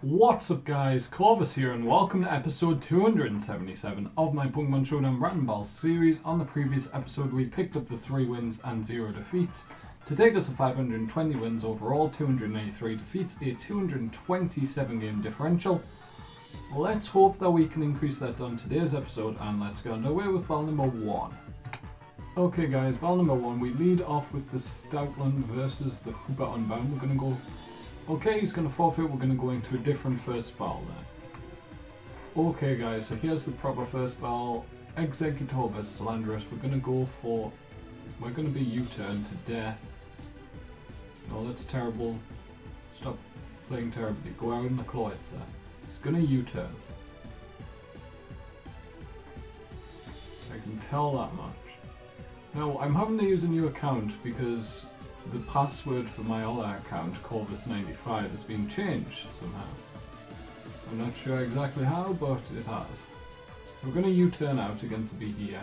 What's up guys, Corvus here and welcome to episode 277 of my Pokémon Showdown Random series. On the previous episode we picked up the 3 wins and 0 defeats to take us to 520 wins overall, 283 defeats, a 227 game differential. Let's hope that we can increase that on today's episode, and let's get underway with battle number 1. Okay guys, battle number 1, we lead off with the Stoutland versus the Hooper Unbound. We're going to go... Okay, he's going to forfeit, we're going to go into a different first battle then. Okay guys, so here's the proper first battle. Executor versus Landorus. We're going to go for... We're going to be U-turn to death. No, that's terrible. Stop playing terribly. Go out in the claw, it's there. It's going to U-turn. I can tell that much. Now, I'm having to use a new account because the password for my other account, Corvus95, has been changed somehow. I'm not sure exactly how, but it has. So we're going to U-turn out against the BEM.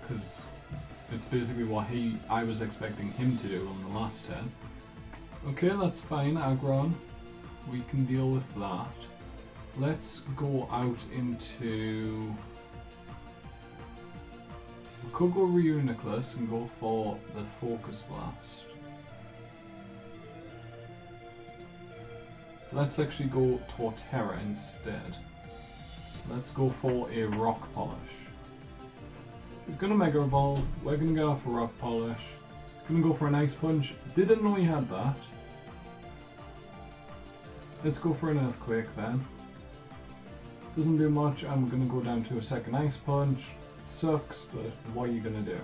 Because it's basically what I was expecting him to do on the last turn. Okay, that's fine, Aggron. We can deal with that. Let's go out into... We could go Reuniclus and go for the Focus Blast. Let's actually go Torterra instead. Let's go for a Rock Polish. He's going to Mega Evolve, we're going to go for Rock Polish. He's going to go for an Ice Punch. Didn't know he had that. Let's go for an Earthquake then. Doesn't do much, I'm going to go down to a second Ice Punch. It sucks, but what are you going to do?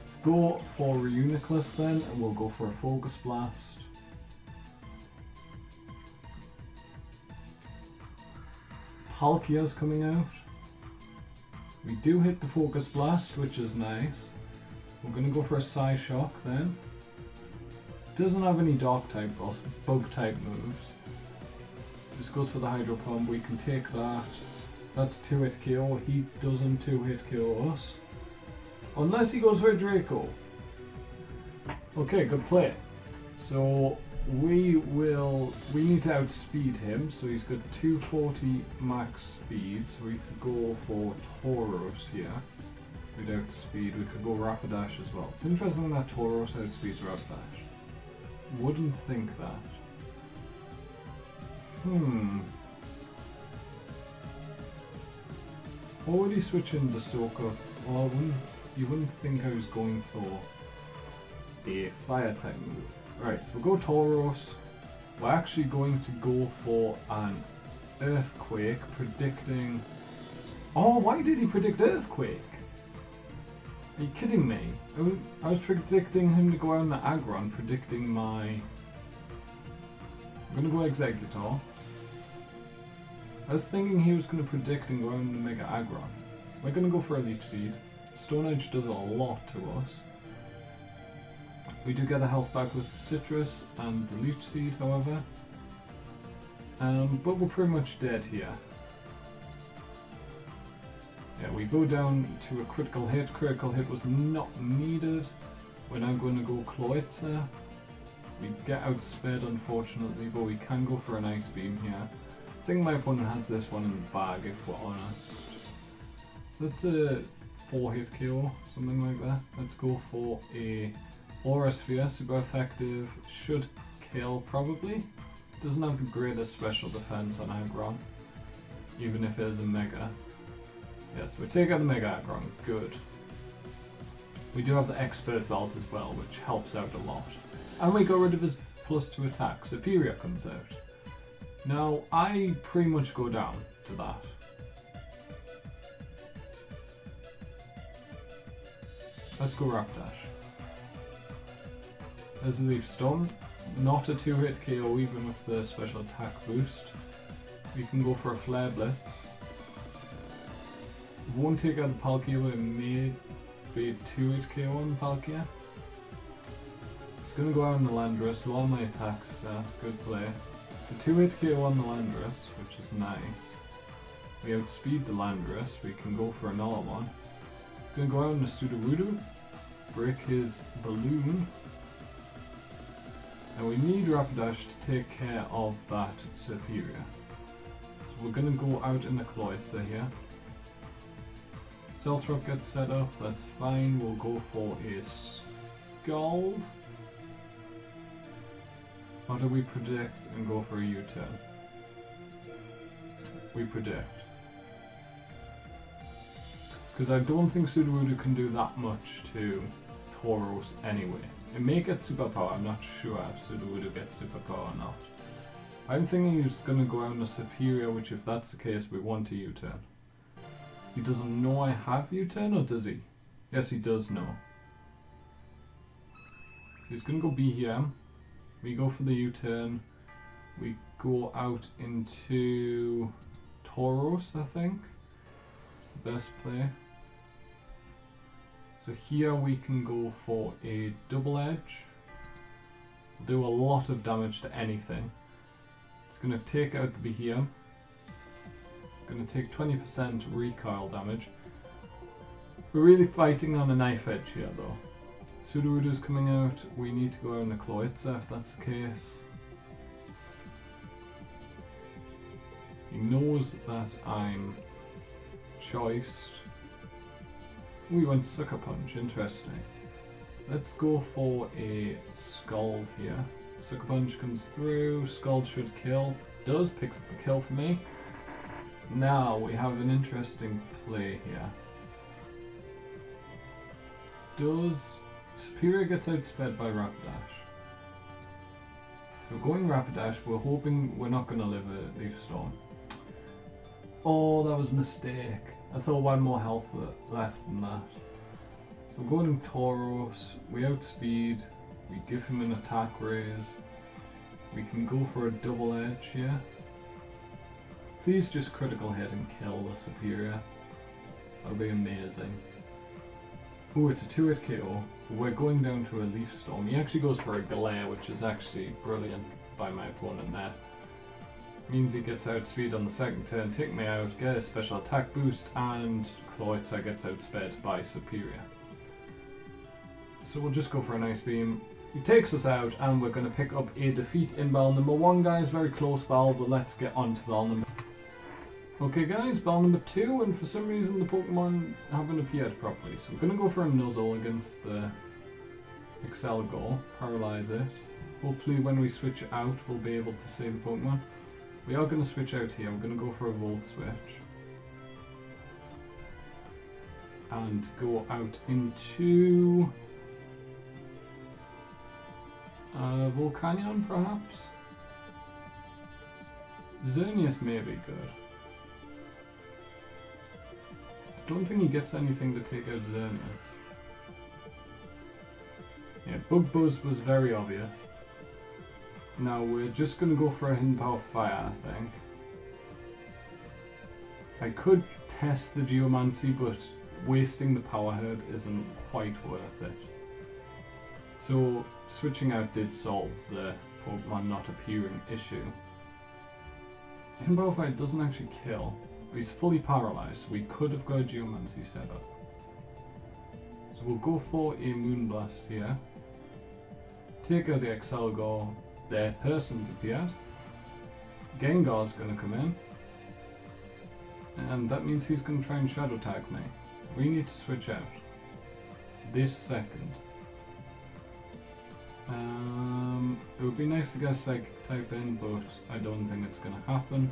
Let's go for Reuniclus then, and we'll go for a Focus Blast. Palkia's coming out. We do hit the Focus Blast, which is nice. We're going to go for a Psyshock then. Doesn't have any Dark type or Bug type moves. Just goes for the Hydro Pump, we can take that. That's 2-hit KO, he doesn't 2-hit KO us. Unless he goes for a Draco. Okay, good play. So we need to outspeed him, so he's got 240 max speed, so we could go for Tauros here. We'd outspeed, we could go Rapidash as well. It's interesting that Tauros outspeeds Rapidash. Wouldn't think that. What would he switch into Soaker? Well, you wouldn't think I was going for a Fire type move. Right, so we'll go Tauros. We're actually going to go for an Earthquake, predicting... Oh, why did he predict Earthquake? Are you kidding me? I was predicting him to go out on the Aggron, predicting my... I'm going to go Executor. I was thinking he was going to predict and go out into Mega Aggron. We're going to go for a Leech Seed. Stone Edge does a lot to us. We do get a health back with the Citrus and the Leech Seed, however. But we're pretty much dead here. Yeah, we go down to a critical hit. Critical hit was not needed. We're now going to go Cloyster. We get outsped unfortunately, but we can go for an Ice Beam here. I think my opponent has this one in the bag if we're honest. That's a 4-hit KO, something like that. Let's go for a Aura Sphere, super effective, should kill probably. Doesn't have the greatest special defense on Aggron, even if it is a Mega. Yes, we take out the Mega Aggron, good. We do have the Expert Belt as well, which helps out a lot. And we got rid of his +2 attack. Superior comes out. Now, I pretty much go down to that. Let's go Rapidash. There's the Leaf Storm. Not a 2-hit KO even with the special attack boost. We can go for a Flare Blitz. Won't take out the Palkia, but it may be a 2-hit KO on the Palkia. It's going to go out on the Landorus, do all my attacks, good play. It's a 2-hit KO on the Landorus, which is nice. We outspeed the Landorus, we can go for another one. It's going to go out on the Sudowoodo, break his balloon. And we need Rapidash to take care of that Superior. So we're going to go out in the Kloitza here. Stealth Rock gets set up, that's fine. We'll go for a Scald. Or do we predict and go for a U-turn? We predict. Because I don't think Sudowoodo can do that much to Tauros anyway. It may get superpower, I'm not sure if Sudowoodo gets superpower or not. I'm thinking he's going to go out in a Superior, which if that's the case, we want a U-turn. He doesn't know I have U-turn, or does he? Yes, he does know. He's going to go BM. We go for the U-turn. We go out into Tauros, I think. It's the best play. So here we can go for a double edge. Do a lot of damage to anything. It's going to take out the Behemoth. Going to take 20% recoil damage. We're really fighting on a knife edge here though. Sudowoodo's coming out. We need to go out in the Kloitza if that's the case. He knows that I'm choiced. We went Sucker Punch, interesting. Let's go for a Scald here. Sucker Punch comes through, Scald should kill. Does, picks up the kill for me. Now we have an interesting play here. Does Superior gets outsped by Rapidash. So we're going Rapidash, we're hoping we're not going to live a Leaf Storm. Oh, that was a mistake. I thought one more health left than that. So we're going to Tauros, we outspeed, we give him an attack raise. We can go for a double edge here. Please just critical hit and kill the Superior. That'll be amazing. Oh, it's a 2-hit KO. We're going down to a Leaf Storm. He actually goes for a Glare, which is actually brilliant by my opponent there. Means he gets outspeed on the second turn, take me out, get a special attack boost, and Kloitza gets outsped by Superior. So we'll just go for an Ice Beam. He takes us out, and we're going to pick up a defeat in battle number 1, guys. Very close battle, but let's get on to battle number. Okay guys, battle number 2, and for some reason the Pokemon haven't appeared properly. So we're going to go for a Nuzzle against the Excelgor, paralyze it. Hopefully when we switch out we'll be able to save the Pokemon. We are going to switch out here, we're going to go for a Volt Switch. And go out into Volcanion perhaps? Xerneas may be good. Don't think he gets anything to take out Xerneas. Yeah, Bug Buzz was very obvious. Now we're just going to go for a Hidden Power Fire, I think. I could test the Geomancy, but wasting the Power Herb isn't quite worth it. So switching out did solve the Pokemon not appearing issue. Hidden Power Fire doesn't actually kill. He's fully paralyzed, so we could have got a Geomancy set up. So we'll go for a Moonblast here. Take out the Excelgor. Their person's appeared. Gengar's going to come in. And that means he's going to try and Shadow Tag me. We need to switch out. This second. It would be nice to get a Psychic type in, but I don't think it's going to happen.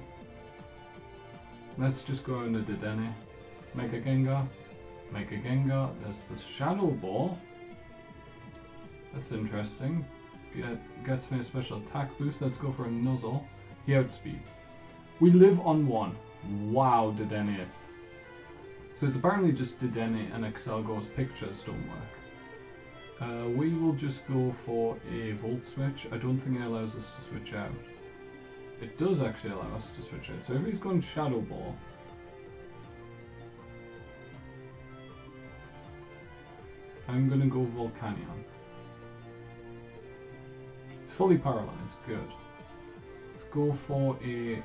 Let's just go into Dedenne. Make a Gengar. Make a Gengar. There's the Shadow Ball. That's interesting. Gets me a special attack boost. Let's go for a Nuzzle. He outspeeds. We live on 1. Wow, Dedenne. So it's apparently just Dedenne and Excelgor's pictures don't work. We will just go for a Volt Switch. I don't think it allows us to switch out. It does actually allow us to switch out. So if he's going Shadow Ball, I'm going to go Volcanion. It's fully paralyzed. Good. Let's go for a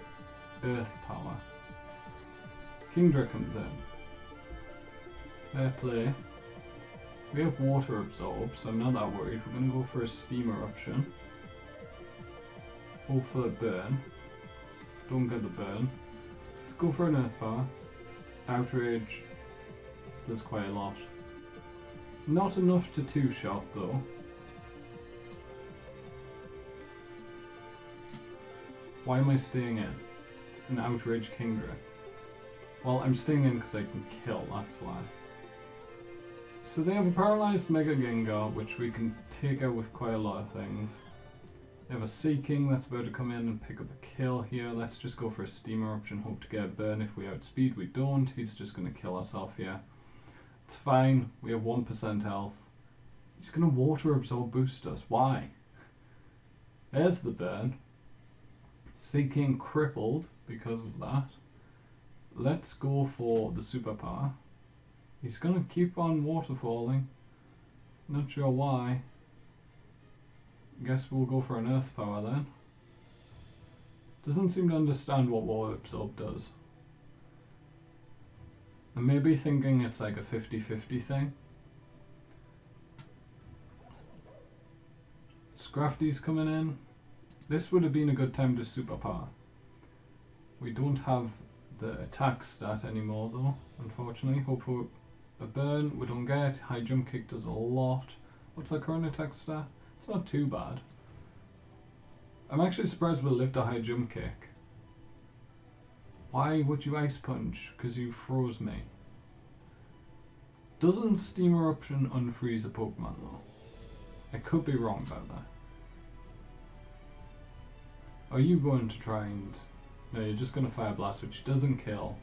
Earth Power. Kingdra comes in. Fair play. We have Water Absorb, so I'm not that worried. We're going to go for a Steam Eruption. Hope for the burn. Don't get the burn. Let's go for an earth power. Outrage. There's quite a lot. Not enough to two-shot though. Why am I staying in? It's an outrage Kingdra. Well, I'm staying in because I can kill, that's why. So they have a paralyzed Mega Gengar, which we can take out with quite a lot of things. They have a Sea King that's about to come in and pick up a kill here. Let's just go for a Steam Eruption, hope to get a burn. If we outspeed, we don't. He's just going to kill us off here. It's fine, we have 1% health. He's going to Water Absorb boost us. Why? There's the burn. Sea King crippled because of that. Let's go for the superpower. He's going to keep on waterfalling. Not sure why. Guess we'll go for an earth power then. Doesn't seem to understand what water absorb does. I may be thinking it's like a 50-50 thing. Scrafty's coming in. This would have been a good time to superpower. We don't have the attack stat anymore though, unfortunately. Hope for a burn. We don't get. High jump kick does a lot. What's the current attack stat? It's not too bad. I'm actually surprised we'll lift a high jump kick. Why would you ice punch? Because you froze me. Doesn't Steam Eruption unfreeze a Pokemon though? I could be wrong about that. Are you going to try and... No, you're just going to Fire Blast, which doesn't kill.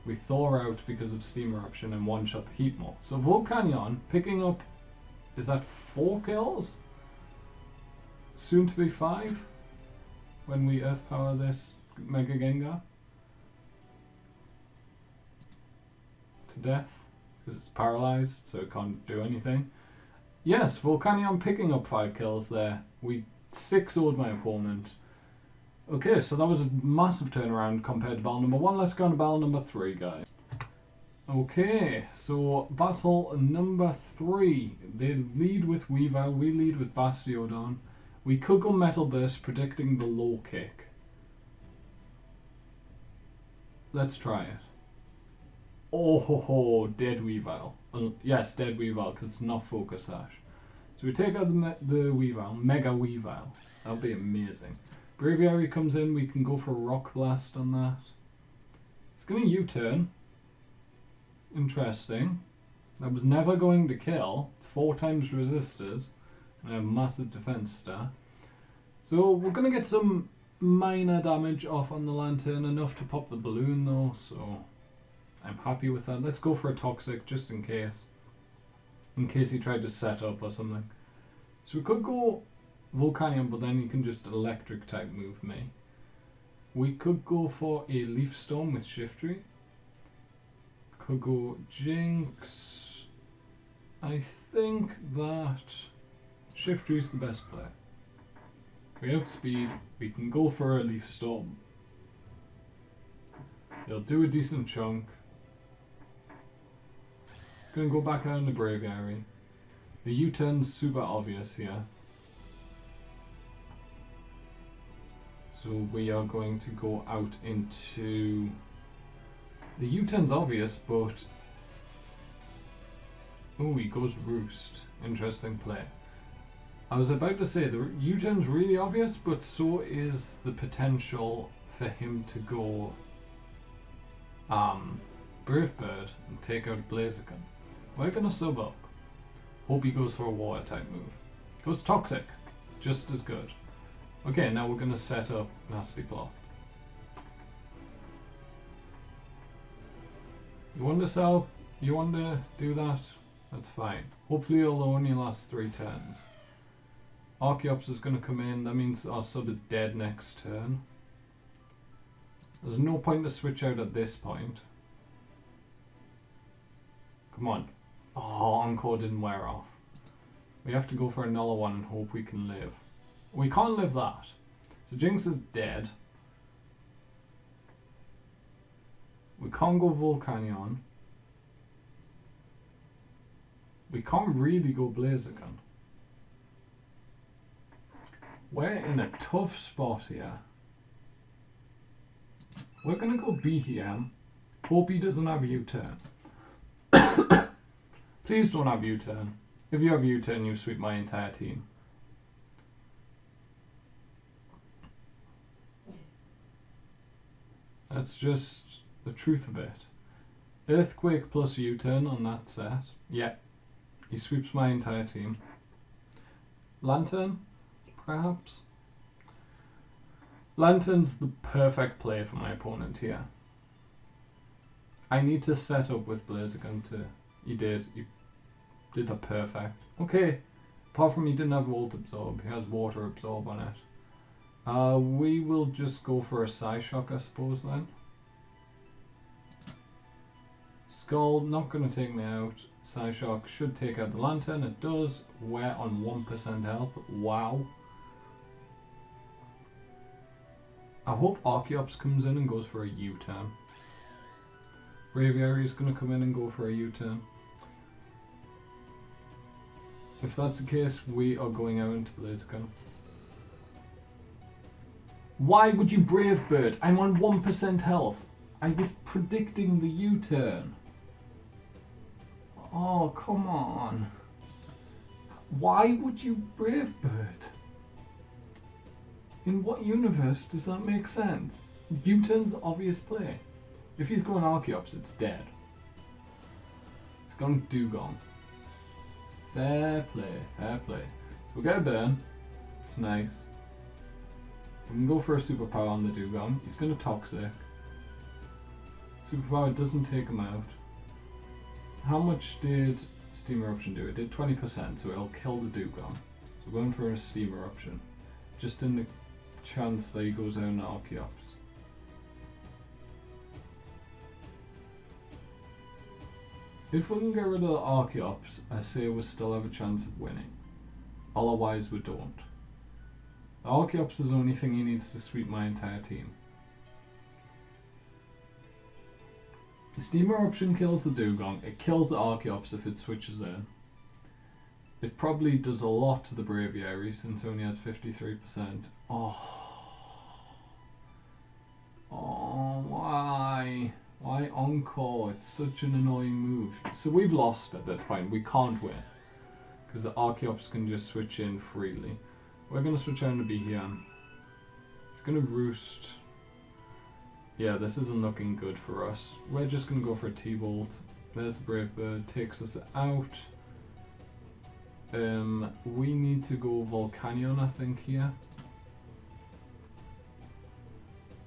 We thaw out because of Steam Eruption and one-shot the Heatmor. So Volcanion picking up... Is that 4 kills? Soon to be 5? When we Earth Power this Mega Gengar? To death? Because it's paralyzed, so it can't do anything. Yes, Volcanion picking up 5 kills there. We 6-0'd my opponent. Okay, so that was a massive turnaround compared to battle number 1. Let's go on to battle number 3, guys. Okay, so battle number 3. They lead with Weavile, we lead with Bastiodon. We could go Metal Burst, predicting the low kick. Let's try it. Oh ho ho, dead Weavile. Yes, dead Weavile, because it's not Focus Sash. So we take out the Weavile, Mega Weavile. That'll be amazing. Braviary comes in, we can go for Rock Blast on that. It's going to U-turn. Interesting. That was never going to kill. It's 4 times resisted. And a massive defense stat. So we're going to get some minor damage off on the Lantern, enough to pop the balloon though, so I'm happy with that. Let's go for a Toxic just in case. In case he tried to set up or something. So we could go Volcanion, but then you can just electric type move me. We could go for a Leaf Storm with Shiftry. Could go Jinx. I think that Shiftry is the best play. We outspeed, we can go for a Leaf Storm. It'll do a decent chunk. Gonna go back out in the Braviary. The U-turn's super obvious here. So we are going to go out into... The U-turn's obvious, but... Oh, he goes Roost. Interesting play. I was about to say, the U-turn's really obvious, but so is the potential for him to go... Brave Bird and take out Blaziken. We're gonna sub up. Hope he goes for a water type move. Goes Toxic. Just as good. Okay, now we're gonna set up Nasty Plot. You want to sell? You want to do that? That's fine. Hopefully it'll only last 3 turns. Archeops is gonna come in. That means our sub is dead next turn. There's no point to switch out at this point. Come on. Oh, Encore didn't wear off. We have to go for another one and hope we can live. We can't live that. So Jinx is dead. We can't go Volcanion. We can't really go Blaziken. We're in a tough spot here. We're going to go B here. Hope he doesn't have U-turn. Please don't have U-turn. If you have U-turn, you sweep my entire team. That's just the truth of it. Earthquake plus U-turn on that set. Yeah. He sweeps my entire team. Lantern, perhaps? Lantern's the perfect play for my opponent here. I need to set up with Blaziken to... He did that perfect. Okay. Apart from he didn't have Volt Absorb, he has Water Absorb on it. We will just go for a Psyshock, I suppose, then. Skull, not going to take me out. Psyshock should take out the Lantern. It does. We're on 1% health. Wow. I hope Archeops comes in and goes for a U-turn. Braviary is going to come in and go for a U-turn. If that's the case, we are going out into Blaziken. Why would you Brave Bird? I'm on 1% health. I was predicting the U-turn. Oh, come on. Why would you Brave Bird? In what universe does that make sense? U-turn's the obvious play. If he's going Archeops, it's dead. He's going Dugong. Fair play, fair play. So we'll get a burn. It's nice. We can go for a superpower on the Dugong. He's going to Toxic. Superpower doesn't take him out. How much did Steam Eruption do? It did 20%, so it'll kill the Dugong. So we're going for a Steam Eruption. Just in the chance that he goes down to Archeops. If we can get rid of the Archeops, I say we still have a chance of winning. Otherwise we don't. The Archeops is the only thing he needs to sweep my entire team. The Steam Eruption kills the Dugong, it kills the Archeops if it switches in. It probably does a lot to the Braviary since it only has 53%. Oh, why? Why Encore? It's such an annoying move. So we've lost at this point, we can't win. Because the Archeops can just switch in freely. We're going to switch on to Behean. It's going to Roost. Yeah, this isn't looking good for us. We're just going to go for a T-Bolt. There's the Brave Bird, takes us out. We need to go Volcanion, I think, here.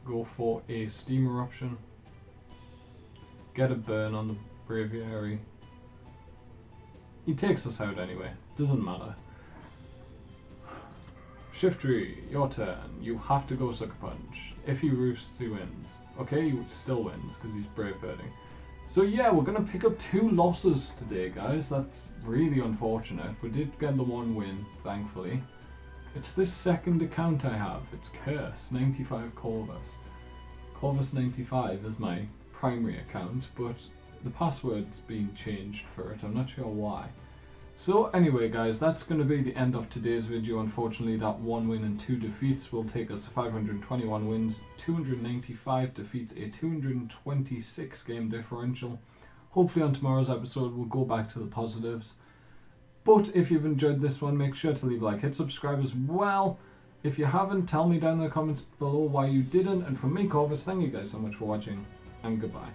Go for a Steam Eruption. Get a burn on the Braviary. He takes us out anyway. Doesn't matter. Shiftry, your turn. You have to go Sucker Punch. If he roosts, he wins. Okay, he still wins because he's Brave Birding. So yeah, we're going to pick up 2 losses today, guys. That's really unfortunate. We did get the 1 win, thankfully. It's this second account I have. It's Curse, 95 Corvus. Corvus 95 is my primary account, but the password's been changed for it. I'm not sure why. So anyway, guys, that's going to be the end of today's video. Unfortunately, that 1 win and 2 defeats will take us to 521 wins, 295 defeats, a 226 game differential. Hopefully on tomorrow's episode we'll go back to the positives. But if you've enjoyed this one, make sure to leave a like, hit subscribe as well. If you haven't, tell me down in the comments below why you didn't. And from me, Corvus, thank you guys so much for watching, and goodbye.